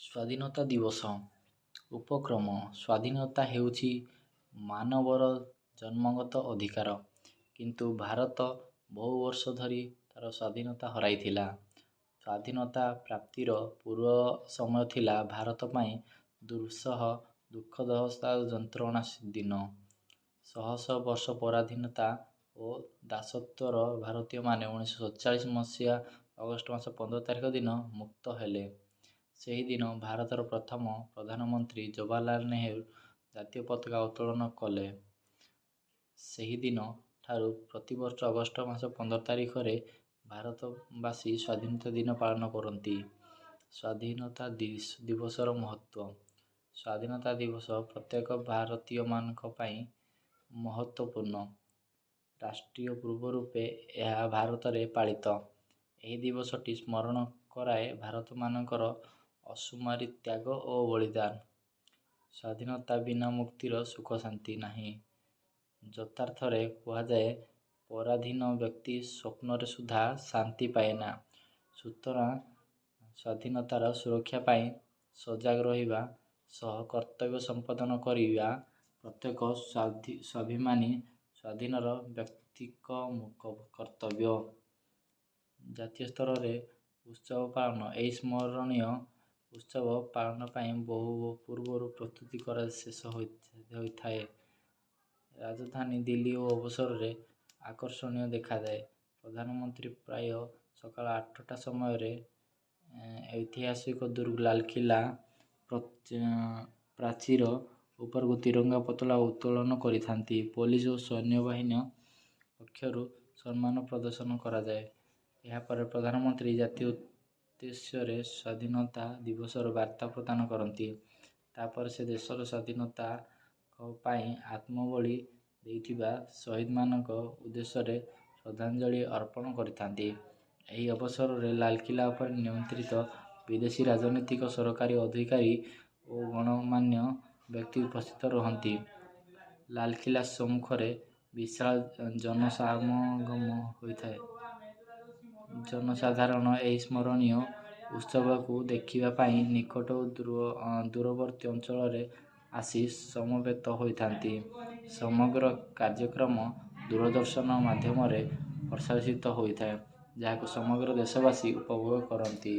ସ୍ୱାଧୀନତା ଦିବସ ଉପକ୍ରମ ସ୍ୱାଧୀନତା ହେଉଛି ମାନବର ଜନ୍ମଗତ ଅଧିକାର, କିନ୍ତୁ ଭାରତ ବହୁ ବର୍ଷ ଧରି ତା'ର ସ୍ୱାଧୀନତା ହରାଇଥିଲା। ସ୍ୱାଧୀନତା ପ୍ରାପ୍ତିର ପୂର୍ବ ସମୟ ଥିଲା ଭାରତ ପାଇଁ ଦୁଃସହ ଦୁଃଖଦ ଯନ୍ତ୍ରଣା ଦିନ। ଶହ ଶହ ବର୍ଷ ପରାଧୀନତା ଓ ଦାସତ୍ୱର ଭାରତୀୟମାନେ 1947 ମସିହା ଅଗଷ୍ଟ ମାସ 15 ତାରିଖ ଦିନ ମୁକ୍ତ ହେଲେ। ସେହିଦିନ ଭାରତର ପ୍ରଥମ ପ୍ରଧାନମନ୍ତ୍ରୀ ଜବାହରଲାଲ ନେହେରୁ ଜାତୀୟ ପତାକା ଉତ୍ତୋଳନ କଲେ। ସେହିଦିନ ଠାରୁ ପ୍ରତିବର୍ଷ ଅଗଷ୍ଟ ମାସ 15 ତାରିଖରେ ଭାରତବାସୀ ସ୍ୱାଧୀନତା ଦିନ ପାଳନ କରନ୍ତି। ସ୍ୱାଧୀନତା ଦିବସର ମହତ୍ତ୍ୱ। ସ୍ୱାଧୀନତା ଦିବସ ପ୍ରତ୍ୟେକ ଭାରତୀୟମାନଙ୍କ ପାଇଁ ମହତ୍ତ୍ୱପୂର୍ଣ୍ଣ। ରାଷ୍ଟ୍ରୀୟ ପର୍ବ ରୂପେ ଏହା ଭାରତରେ ପାଳିତ। ଏହି ଦିବସଟି ସ୍ମରଣ କରାଏ ଭାରତୀୟମାନଙ୍କର ଅସୁମାରୀ ତ୍ୟାଗ ଓ ବଳିଦାନ। ସ୍ୱାଧୀନତା ବିନା ମୁକ୍ତିର ସୁଖ ଶାନ୍ତି ନାହିଁ। ଯଥାର୍ଥରେ କୁହାଯାଏ, ପରାଧୀନ ବ୍ୟକ୍ତି ସ୍ୱପ୍ନରେ ସୁଦ୍ଧା ଶାନ୍ତି ପାଏନା। ସୁତରାଂ ସ୍ୱାଧୀନତାର ସୁରକ୍ଷା ପାଇଁ ସଜାଗ ରହିବା ସହ କର୍ତ୍ତବ୍ୟ ସମ୍ପାଦନ କରିବା ପ୍ରତ୍ୟେକ ସ୍ୱାଭିମାନୀ ସ୍ୱାଧୀନର ବ୍ୟକ୍ତିଙ୍କ କର୍ତ୍ତବ୍ୟ। ଜାତୀୟ ସ୍ତରରେ ଉତ୍ସବ ପାଳନ। ଏହି ସ୍ମରଣୀୟ ଉତ୍ସବ ପାଳନ ପାଇଁ ବହୁ ପୂର୍ବରୁ ପ୍ରସ୍ତୁତି ଶେଷ ହୋଇଥାଏ। ରାଜଧାନୀ ଦିଲ୍ଲୀ ଏହି ଅବସରରେ ଆକର୍ଷଣୀୟ ଦେଖାଯାଏ। ପ୍ରଧାନମନ୍ତ୍ରୀ ପ୍ରାୟ ସକାଳ 8ଟା ସମୟରେ ଐତିହାସିକ ଦୁର୍ଗ ଲାଲକିଲ୍ଲା ପ୍ରାଚୀର ଉପରକୁ ତ୍ରିରଙ୍ଗା ପତାକା ଉତ୍ତୋଳନ କରିଥାନ୍ତି। ପୋଲିସ ଓ ସୈନ୍ୟବାହିନୀ ପକ୍ଷରୁ ସମ୍ମାନ ପ୍ରଦର୍ଶନ କରାଯାଏ। ଏହାପରେ ପ୍ରଧାନମନ୍ତ୍ରୀ ଜାତି ଉଦ୍ଦେଶ୍ୟରେ ସ୍ୱାଧୀନତା ଦିବସର ବାର୍ତ୍ତା ପ୍ରଦାନ କରନ୍ତି। ତାପରେ ସେ ଦେଶର ସ୍ୱାଧୀନତା ପାଇଁ ଆତ୍ମବଳି ଦେଇଥିବା ଶହୀଦମାନଙ୍କ ଉଦ୍ଦେଶ୍ୟରେ ଶ୍ରଦ୍ଧାଞ୍ଜଳି ଅର୍ପଣ କରିଥାନ୍ତି। ଏହି ଅବସରରେ ଲାଲକିଲ୍ଲା ଉପରେ ନିମନ୍ତ୍ରିତ ବିଦେଶୀ ରାଜନୈତିକ ସରକାରୀ ଅଧିକାରୀ ଓ ଗଣ୍ୟମାନ୍ୟ ବ୍ୟକ୍ତି ଉପସ୍ଥିତ ରହନ୍ତି। ଲାଲକିଲ୍ଲା ସମ୍ମୁଖରେ ବିଶାଳ ଜନସମାଗମ ହୋଇଥାଏ। ଜନସାଧାରଣ ଏହି ସ୍ମରଣୀୟ ଉତ୍ସବକୁ ଦେଖିବା ପାଇଁ ନିକଟ ଓ ଦୂରବର୍ତ୍ତୀ ଅଞ୍ଚଳରେ ଆସି ସମବେତ ହୋଇଥାନ୍ତି। ସମଗ୍ର କାର୍ଯ୍ୟକ୍ରମ ଦୂରଦର୍ଶନ ମାଧ୍ୟମରେ ପ୍ରସାରିତ ହୋଇଥାଏ, ଯାହାକୁ ସମଗ୍ର ଦେଶବାସୀ ଉପଭୋଗ କରନ୍ତି।